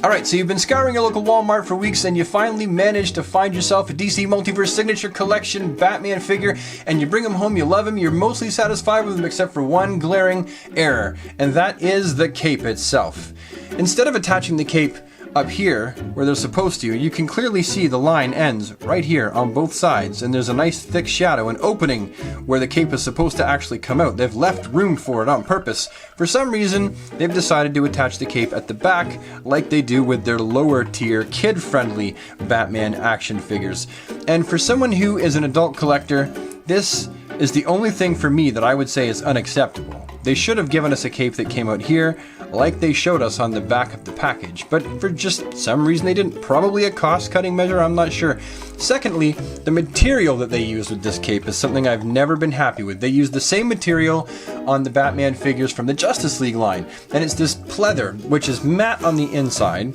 Alright, so you've been scouring your local Walmart for weeks and you finally managed to find yourself a DC Multiverse Signature Collection Batman figure, and you bring him home, you love him, you're mostly satisfied with him except for one glaring error, and that is the cape itself. Instead of attaching the cape up here, where they're supposed to, you can clearly see the line ends right here on both sides, and there's a nice thick shadow, an opening where the cape is supposed to actually come out. They've left room for it on purpose. For some reason, they've decided to attach the cape at the back like they do with their lower tier, kid-friendly Batman action figures. And for someone who is an adult collector, this is the only thing for me that I would say is unacceptable. They should have given us a cape that came out here, like they showed us on the back of the package, but for just some reason they didn't. Probably a cost-cutting measure, I'm not sure. Secondly, the material that they used with this cape is something I've never been happy with. They used the same material on the Batman figures from the Justice League line, and it's this pleather, which is matte on the inside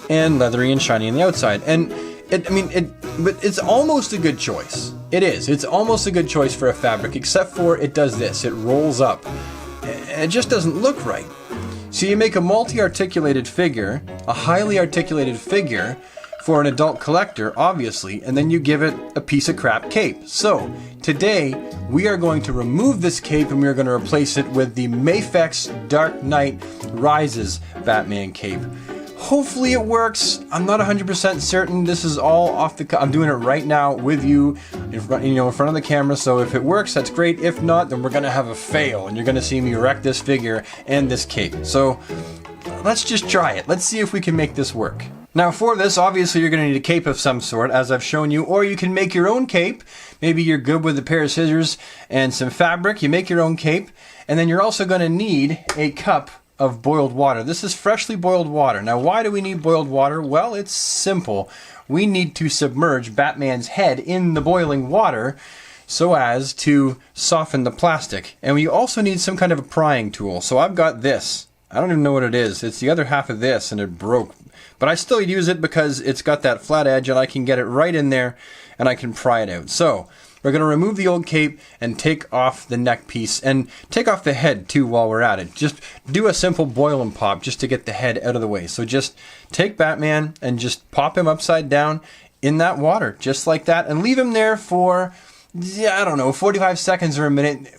and leathery and shiny on the outside. And but it's almost a good choice. It is. It's almost a good choice for a fabric, except for it does this. It rolls up. It just doesn't look right. So you make a multi-articulated figure, a highly articulated figure for an adult collector, obviously, and then you give it a piece of crap cape. So today we are going to remove this cape and we are going to replace it with the MAFEX Dark Knight Rises Batman cape. Hopefully it works. I'm not 100% certain. This is all off the cuff. I'm doing it right now with you, in front of the camera. So if it works, that's great. If not, then we're gonna have a fail, and you're gonna see me wreck this figure and this cape. So let's just try it. Let's see if we can make this work. Now for this, obviously you're gonna need a cape of some sort, as I've shown you, or you can make your own cape. Maybe you're good with a pair of scissors and some fabric. You make your own cape, and then you're also gonna need a cup of boiled water. This is freshly boiled water. Now, why do we need boiled water? Well, it's simple. We need to submerge Batman's head in the boiling water so as to soften the plastic. And we also need some kind of a prying tool. So I've got this. I don't even know what it is. It's the other half of this, and it broke. But I still use it because it's got that flat edge and I can get it right in there and I can pry it out. So we're going to remove the old cape and take off the neck piece and take off the head too while we're at it. Just do a simple boil and pop just to get the head out of the way. So just take Batman and just pop him upside down in that water, just like that, and leave him there for, I don't know, 45 seconds or a minute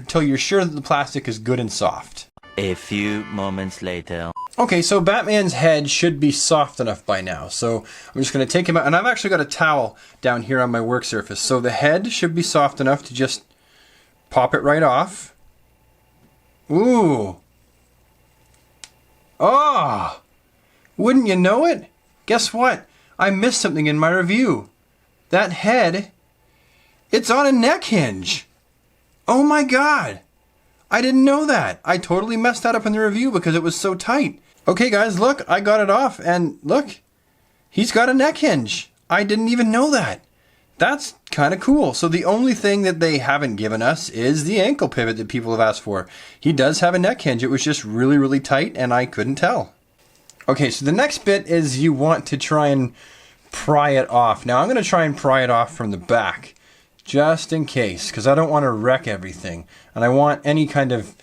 till you're sure that the plastic is good and soft. A few moments later. Okay, so Batman's head should be soft enough by now. So I'm just going to take him out, and I've actually got a towel down here on my work surface. So the head should be soft enough to just pop it right off. Ooh. Oh! Wouldn't you know it? Guess what? I missed something in my review. That head, it's on a neck hinge. Oh my God. I didn't know that. I totally messed that up in the review because it was so tight. Okay guys, look, I got it off, and look, he's got a neck hinge. I didn't even know that. That's kind of cool. So the only thing that they haven't given us is the ankle pivot that people have asked for. He does have a neck hinge. It was just really, really tight and I couldn't tell. Okay, so the next bit is you want to try and pry it off. Now I'm going to try and pry it off from the back, just in case, because I don't want to wreck everything. And I want any kind of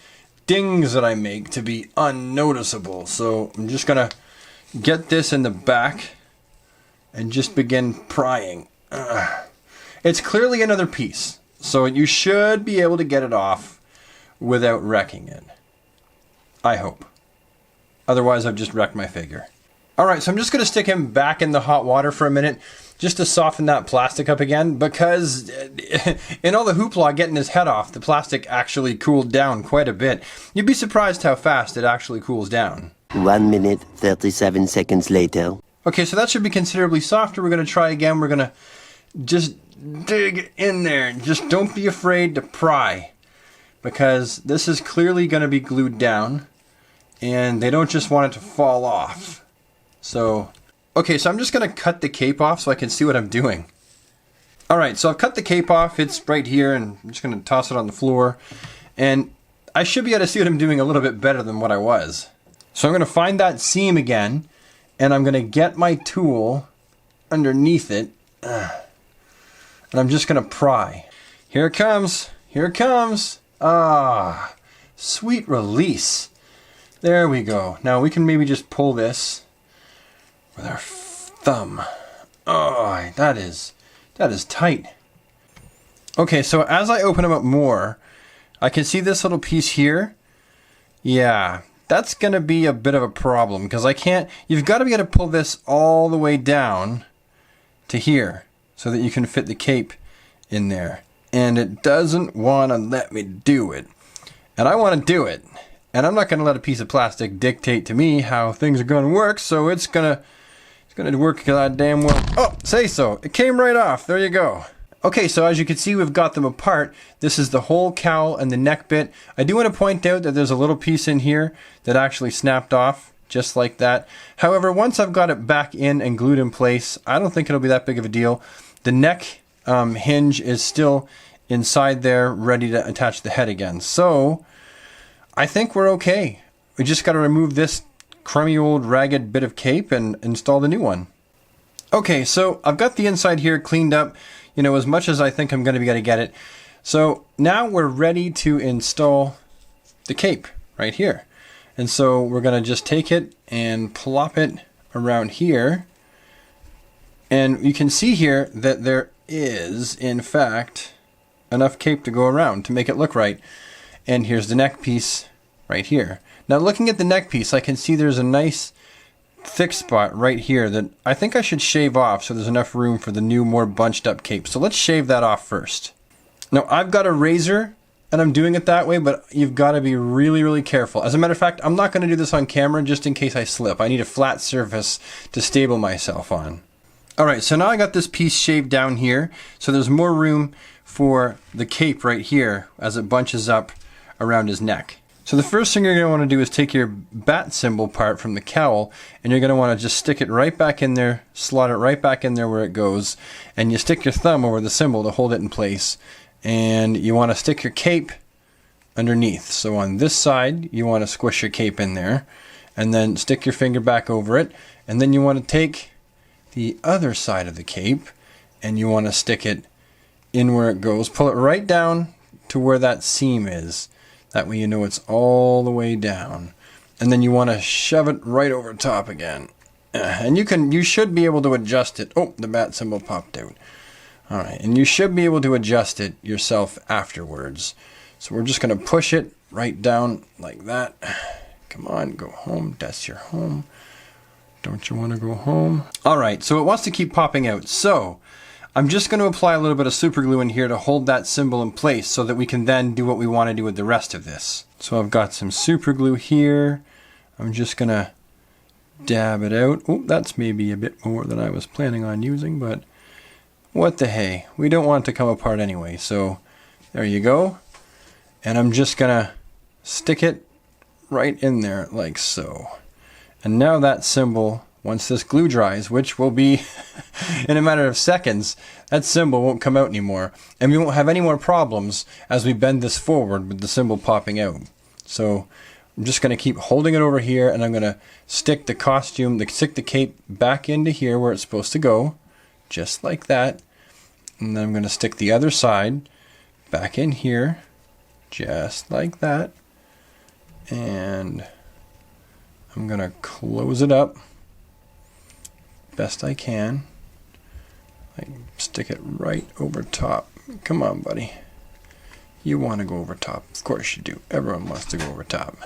dings that I make to be unnoticeable. So I'm just going to get this in the back and just begin prying. It's clearly another piece, so you should be able to get it off without wrecking it. I hope. Otherwise, I've just wrecked my figure. Alright, so I'm just going to stick him back in the hot water for a minute, just to soften that plastic up again, because in all the hoopla getting his head off, the plastic actually cooled down quite a bit. You'd be surprised how fast it actually cools down. 1 minute, 37 seconds later. Okay, so that should be considerably softer. We're going to try again. We're going to just dig in there. Just don't be afraid to pry, because this is clearly going to be glued down, and they don't just want it to fall off. So, okay, so I'm just going to cut the cape off so I can see what I'm doing. Alright, so I've cut the cape off. It's right here, and I'm just going to toss it on the floor. And I should be able to see what I'm doing a little bit better than what I was. So I'm going to find that seam again, and I'm going to get my tool underneath it. And I'm just going to pry. Here it comes. Here it comes. Ah, sweet release. There we go. Now we can maybe just pull this with our thumb. Oh, that is tight. Okay, so as I open them up more, I can see this little piece here. Yeah, that's going to be a bit of a problem because you've got to be able to pull this all the way down to here so that you can fit the cape in there. And it doesn't want to let me do it. And I want to do it. And I'm not going to let a piece of plastic dictate to me how things are going to work, so it's going to work goddamn well. Oh, say so. It came right off. There you go. Okay, so as you can see, we've got them apart. This is the whole cowl and the neck bit. I do want to point out that there's a little piece in here that actually snapped off, just like that. However, once I've got it back in and glued in place, I don't think it'll be that big of a deal. The neck hinge is still inside there, ready to attach the head again. So, I think we're okay. We just got to remove this crummy old ragged bit of cape and install the new one. Okay, so I've got the inside here cleaned up, as much as I think I'm going to be able to get it. So now we're ready to install the cape right here. And so we're going to just take it and plop it around here. And you can see here that there is, in fact, enough cape to go around to make it look right. And here's the neck piece right here. Now looking at the neck piece, I can see there's a nice thick spot right here that I think I should shave off so there's enough room for the new, more bunched up cape. So let's shave that off first. Now I've got a razor and I'm doing it that way, but you've got to be really, really careful. As a matter of fact, I'm not going to do this on camera just in case I slip. I need a flat surface to stable myself on. Alright, so now I got this piece shaved down here, so there's more room for the cape right here as it bunches up around his neck. So the first thing you're going to want to do is take your bat symbol part from the cowl, and you're going to want to just stick it right back in there, slot it right back in there where it goes, and you stick your thumb over the symbol to hold it in place. And you want to stick your cape underneath. So on this side, you want to squish your cape in there, and then stick your finger back over it, and then you want to take the other side of the cape, and you want to stick it in where it goes. Pull it right down to where that seam is. That way you know it's all the way down. And then you want to shove it right over top again. And you should be able to adjust it. Oh, the bat symbol popped out. Alright, and you should be able to adjust it yourself afterwards. So we're just going to push it right down like that. Come on, go home. That's your home. Don't you want to go home? Alright, so it wants to keep popping out. So I'm just going to apply a little bit of super glue in here to hold that symbol in place so that we can then do what we want to do with the rest of this. So I've got some super glue here. I'm just going to dab it out. Oh, that's maybe a bit more than I was planning on using, but what the hey. We don't want it to come apart anyway. So there you go. And I'm just going to stick it right in there like so. And now that symbol, once this glue dries, which will be in a matter of seconds, that symbol won't come out anymore. And we won't have any more problems as we bend this forward with the symbol popping out. So I'm just going to keep holding it over here, and I'm going to stick the stick the cape back into here where it's supposed to go, just like that. And then I'm going to stick the other side back in here, just like that. And I'm going to close it up best I can. Stick it right over top. Come on, buddy. You want to go over top. Of course you do. Everyone wants to go over top.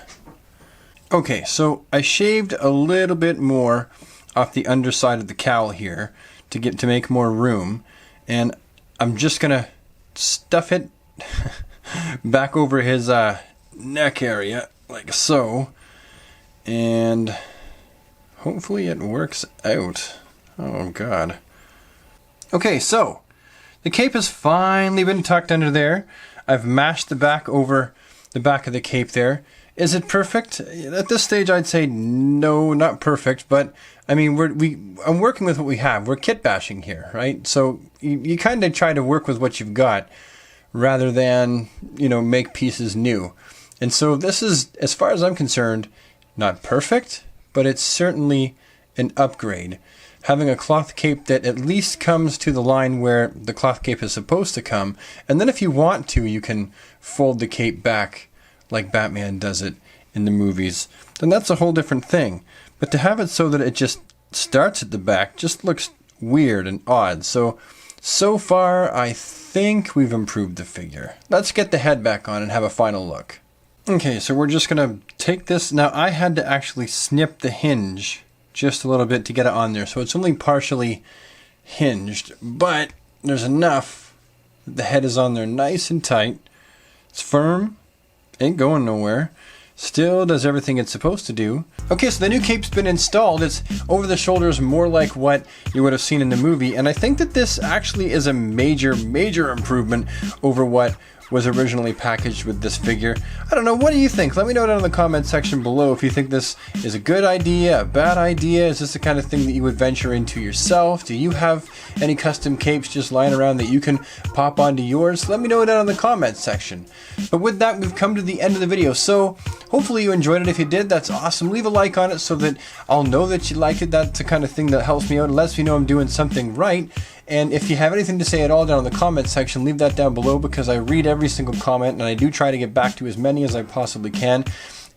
Okay, so I shaved a little bit more off the underside of the cowl here to make more room, and I'm just gonna stuff it back over his neck area like so, and hopefully it works out. Oh God. Okay, so the cape has finally been tucked under there. I've mashed the back over the back of the cape there. Is it perfect? At this stage I'd say no, not perfect, but I mean I'm working with what we have. We're kit bashing here, right? So you kind of try to work with what you've got rather than, make pieces new. And so this is, as far as I'm concerned, not perfect, but it's certainly an upgrade. Having a cloth cape that at least comes to the line where the cloth cape is supposed to come, and then if you want to, you can fold the cape back like Batman does it in the movies, then that's a whole different thing. But to have it so that it just starts at the back just looks weird and odd. So far, I think we've improved the figure. Let's get the head back on and have a final look. Okay, so we're just gonna take this. Now, I had to actually snip the hinge just a little bit to get it on there, so it's only partially hinged, but there's enough that the head is on there nice and tight. It's firm, ain't going nowhere. Still does everything it's supposed to do. Okay, so the new cape's been installed. It's over the shoulders, more like what you would have seen in the movie. And I think that this actually is a major improvement over what was originally packaged with this figure. I don't know, what do you think? Let me know down in the comment section below if you think this is a good idea, a bad idea. Is this the kind of thing that you would venture into yourself? Do you have any custom capes just lying around that you can pop onto yours? Let me know down in the comment section. But with that, we've come to the end of the video. So hopefully you enjoyed it. If you did, that's awesome. Leave a like on it so that I'll know that you liked it. That's the kind of thing that helps me out and lets me know I'm doing something right. And if you have anything to say at all down in the comment section, leave that down below, because I read every single comment and I do try to get back to as many as I possibly can.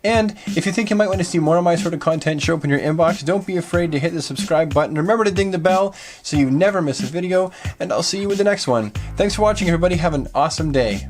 And if you think you might want to see more of my sort of content show up in your inbox, don't be afraid to hit the subscribe button. Remember to ding the bell so you never miss a video, and I'll see you with the next one. Thanks for watching, everybody. Have an awesome day.